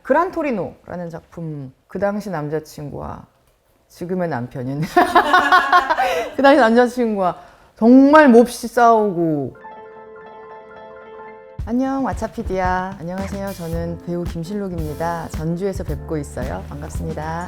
그란토리노라는 작품, 그 당시 남자친구와 지금의 남편인 그 당시 남자친구와 정말 몹시 싸우고. 안녕, 왓챠피디야. 안녕하세요. 저는 배우 김실록입니다. 전주에서 뵙고 있어요. 반갑습니다.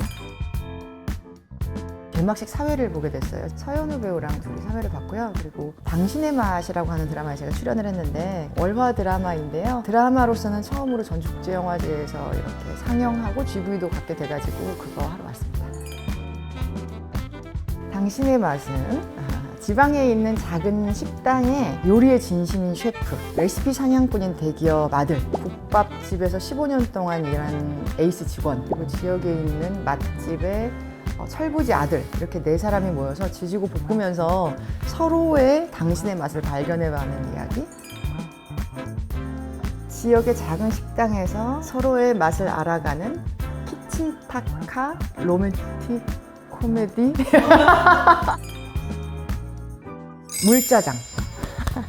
개막식 사회를 보게 됐어요. 서현우 배우랑 둘이 사회를 봤고요. 그리고 당신의 맛이라고 하는 드라마에 제가 출연을 했는데, 월화 드라마인데요. 드라마로서는 처음으로 전국제영화제에서 이렇게 상영하고 GV도 갖게 돼가지고 그거 하러 왔습니다. 당신의 맛은 지방에 있는 작은 식당에 요리의 진심인 셰프, 레시피 사냥꾼인 대기업 아들, 국밥집에서 15년 동안 일한 에이스 직원, 그리고 지역에 있는 맛집의 철부지 아들, 이렇게 네 사람이 모여서 지지고 볶으면서 서로의 당신의 맛을 발견해가는 이야기. 지역의 작은 식당에서 서로의 맛을 알아가는 키친타카 로맨틱 코미디. 물짜장.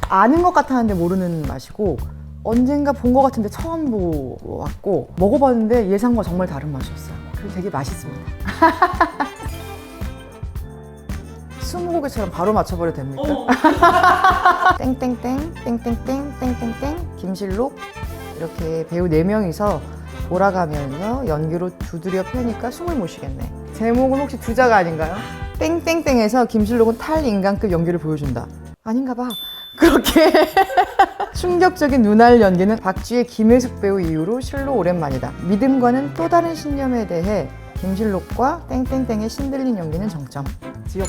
아는 것 같았는데 모르는 맛이고, 언젠가 본 것 같은데 처음 보았고, 먹어봤는데 예상과 정말 다른 맛이었어요. 그리고 되게 맛있습니다. 스무고개처럼 바로 맞춰버려도 됩니까? 땡땡땡 땡땡땡 땡땡땡 김실록, 이렇게 배우 4명이서 돌아가면서 연기로 두드려 패니까 숨을 못 쉬겠네. 제목은 혹시 주자가 아닌가요? 땡땡땡에서 김실록은 탈인간급 연기를 보여준다. 아닌가 봐. 그렇게 충격적인 눈알 연기는 박쥐의 김혜숙 배우 이후로 실로 오랜만이다. 믿음과는 또 다른 신념에 대해 김실록과 땡땡땡의 신들린 연기는 정점. 지옥.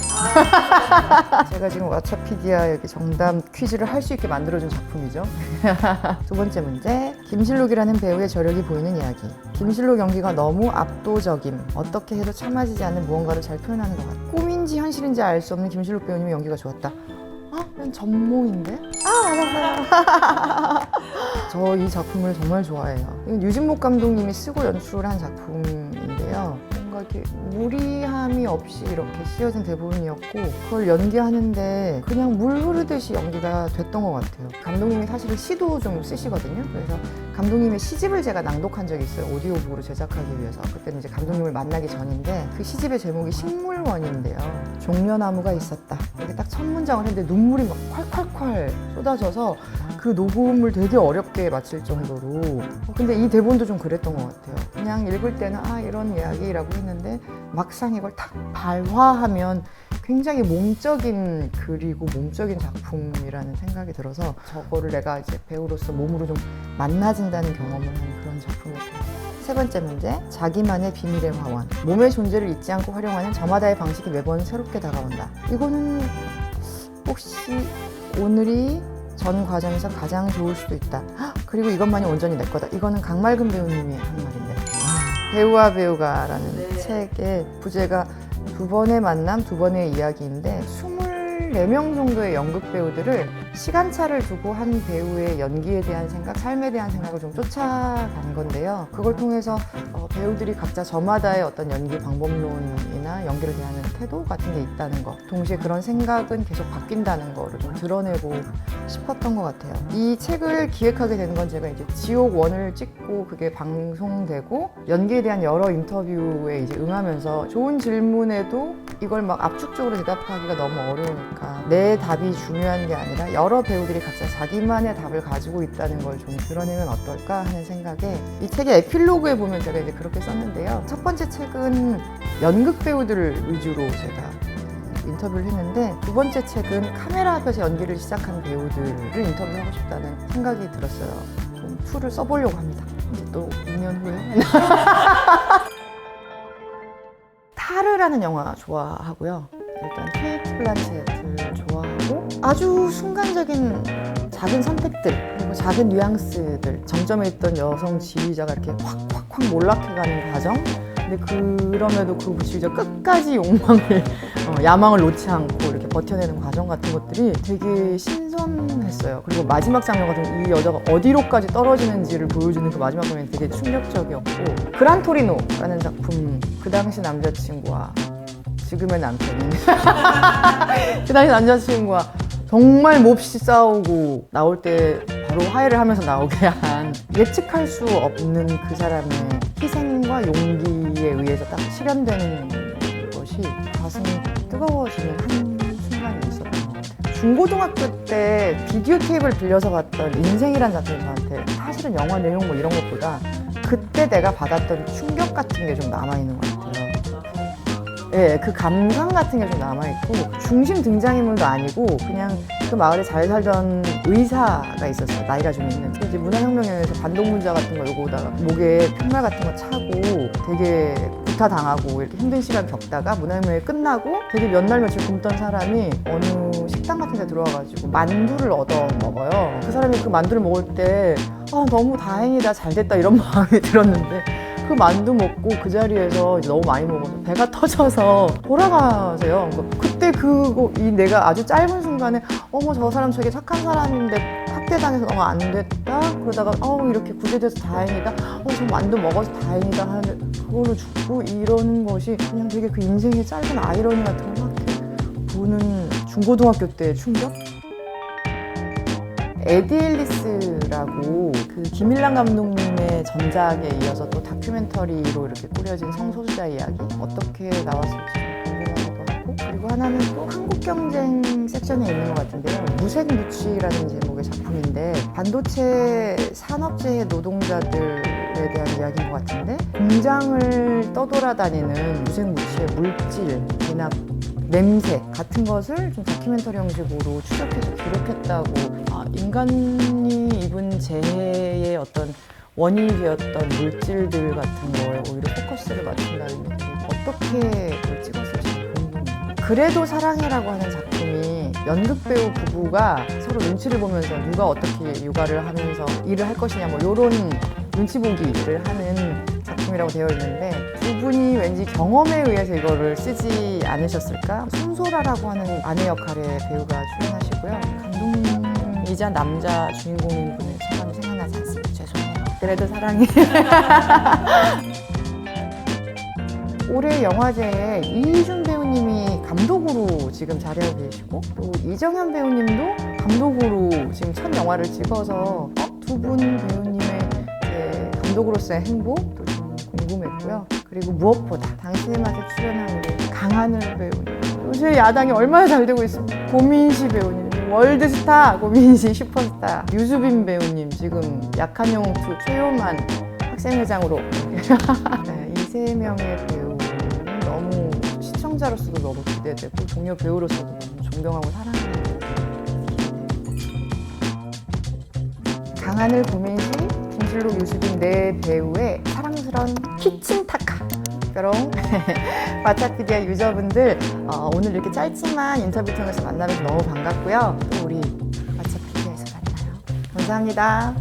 제가 지금 왓챠피디아에게 정답 퀴즈를 할 수 있게 만들어준 작품이죠. 두 번째 문제. 김실록이라는 배우의 저력이 보이는 이야기. 김실록 연기가 너무 압도적임. 어떻게 해도 참아지지 않는 무언가를 잘 표현하는 것 같아. 꿈인지 현실인지 알 수 없는 김실록 배우님의 연기가 좋았다. 이건 전몽인데? 맞았어요. 저 이 작품을 정말 좋아해요. 이건 유진목 감독님이 쓰고 연출한 작품인데요. 뭔가 이렇게 무리함이 없이 이렇게 씌워진 대본이었고, 그걸 연기하는데 그냥 물 흐르듯이 연기가 됐던 것 같아요. 감독님이 사실은 시도 좀 쓰시거든요. 그래서 감독님의 시집을 제가 낭독한 적이 있어요. 오디오북으로 제작하기 위해서. 그때는 이제 감독님을 만나기 전인데, 그 시집의 제목이 식물원인데요. 종려나무가 있었다. 이렇게 딱 첫 문장을 했는데 눈물이 막 콸콸콸 쏟아져서 그 녹음을 되게 어렵게 마칠 정도로. 근데 이 대본도 좀 그랬던 것 같아요. 그냥 읽을 때는 이런 이야기라고 했는데, 막상 이걸 딱 발화하면 굉장히 몸적인 글이고 몸적인 작품이라는 생각이 들어서, 저거를 내가 이제 배우로서 몸으로 좀 만나진다는 경험을 한 그런 작품이었어요. 세 번째 문제. 자기만의 비밀의 화원. 몸의 존재를 잊지 않고 활용하는 저마다의 방식이 매번 새롭게 다가온다. 이거는 혹시 오늘이 전 과정에서 가장 좋을 수도 있다. 그리고 이것만이 온전히 내 거다. 이거는 강말금 배우님이 한 말인데. 배우와 배우가라는 책의 부제가 두 번의 만남, 두 번의 이야기인데, 24명 정도의 연극 배우들을 시간차를 두고 한 배우의 연기에 대한 생각, 삶에 대한 생각을 좀 쫓아간 건데요. 그걸 통해서 배우들이 각자 저마다의 어떤 연기 방법론이나 연기를 대하는 태도 같은 게 있다는 거, 동시에 그런 생각은 계속 바뀐다는 거를 좀 드러내고 싶었던 것 같아요. 이 책을 기획하게 된 건 제가 이제 지옥1을 찍고 그게 방송되고 연기에 대한 여러 인터뷰에 이제 응하면서, 좋은 질문에도 이걸 막 압축적으로 대답하기가 너무 어려우니까 내 답이 중요한 게 아니라 여러 배우들이 각자 자기만의 답을 가지고 있다는 걸 좀 드러내면 어떨까 하는 생각에, 이 책의 에필로그에 보면 제가 이제 그렇게 썼는데요. 첫 번째 책은 연극 배우들을 위주로 제가 인터뷰를 했는데, 두 번째 책은 카메라 앞에서 연기를 시작한 배우들을 인터뷰하고 싶다는 생각이 들었어요. 좀 툴을 써보려고 합니다. 이제 또 2년 후에. 타르라는 영화 좋아하고요. 일단 케이트 블란쳇을 좋아하고, 아주 순간적인 작은 선택들, 그리고 작은 뉘앙스들, 정점에 있던 여성 지휘자가 이렇게 확 몰락해가는 과정. 근데 그럼에도 그 지휘자 끝까지 야망을 놓지 않고 이렇게 버텨내는 과정 같은 것들이 되게 신선했어요. 그리고 마지막 장면 같은 이 여자가 어디로까지 떨어지는지를 보여주는 그 마지막 장면이 되게 충격적이었고, 그란토리노라는 작품, 그 당시 남자친구와 지금의 남편인 그 당시 남자친구와 정말 몹시 싸우고 나올 때 바로 화해를 하면서 나오게 한, 예측할 수 없는 그 사람의 희생과 용기에 의해서 딱 실현되는 것이 가슴이 뜨거워지는 한 순간이 있었던 것 같아요. 중고등학교 때 비디오 테이프를 빌려서 봤던 인생이란 작품이 저한테 사실은 영화 내용 뭐 이런 것보다 그때 내가 받았던 충격 같은 게 좀 남아있는 것 같아요. 예, 그 감상 같은 게 좀 남아있고 중심 등장인물도 아니고 그냥 그 마을에 잘 살던 의사가 있었어요. 나이가 좀 있는. 이제 문화혁명에서 반동문자 같은 거 요거다가 목에 편말 같은 거 차고 되게 구타당하고 이렇게 힘든 시간 겪다가 문화혁명이 끝나고 되게 몇 날 며칠 굶던 사람이 어느 식당 같은 데 들어와가지고 만두를 얻어 먹어요. 그 사람이 그 만두를 먹을 때 너무 다행이다, 잘 됐다 이런 마음이 들었는데 그 만두 먹고 그 자리에서 이제 너무 많이 먹어서 배가 터져서 돌아가세요. 그때 내가 아주 짧은 순간에 어머 저 사람 되게 착한 사람인데 학대당해서 너무 안 됐다. 그러다가 이렇게 구제돼서 다행이다. 저 만두 먹어서 다행이다 하는 그걸로 죽고 이러는 것이 그냥 되게 그 인생의 짧은 아이러니 같은 거 막 보는 중고등학교 때의 충격? 에디 앨리스라고 그 김일란 감독님의 전작에 이어서 또 다큐멘터리로 이렇게 꾸려진 성소수자 이야기 어떻게 나왔을지 궁금하기도 하고 그리고 하나는 또 한국경쟁 섹션에 있는 것 같은데요. 무색무취라는 제목의 작품인데 반도체 산업재해 노동자들에 대한 이야기인 것 같은데 공장을 떠돌아다니는 무색무취의 물질이나 냄새 같은 것을 좀 다큐멘터리 형식으로 추적해서 기록했다고 인간이 입은 재해의 어떤 원인이 되었던 물질들 같은 거에 오히려 포커스를 맞춘다는 게 어떻게 그걸 찍었을지 궁금해요. 그래도 사랑해라고 하는 작품이 연극배우 부부가 서로 눈치를 보면서 누가 어떻게 육아를 하면서 일을 할 것이냐 뭐 이런 눈치 보기를 하는 작품이라고 되어 있는데 두 분이 왠지 경험에 의해서 이거를 쓰지 않으셨을까? 손소라라고 하는 아내 역할의 배우가 출연하시고요. 감독님이자 남자 주인공인 분의 성함이 생각나지 않습니다. 죄송해요. 그래도 사랑해. 올해 영화제에 이희준 배우님이 감독으로 지금 자리하고 계시고 또 이정현 배우님도 감독으로 지금 첫 영화를 찍어서 두 분 배우님의 감독으로서의 행복도 좀 궁금했고요. 그리고 무엇보다 당신의 맛에 출연한 우리 강하늘 배우님. 요새 야당이 얼마나 잘 되고 있습니까? 고민시 배우님, 월드스타 고민시 슈퍼스타. 유수빈 배우님 지금 약한 영웅 2 최요만 학생회장으로. 네, 이 세 명의 배우는 너무 시청자로서도 너무 기대되고 동료 배우로서도 너무 존경하고 사랑하는 배우입니다. 강하늘, 고민시, 김실록, 유수빈 네 배우의 사랑스러운 키친타카 뾰롱 마차피디아 유저분들 오늘 이렇게 짧지만 인터뷰 통해서 만나면서 너무 반갑고요. 또 우리 마차피디아에서 만나요. 감사합니다.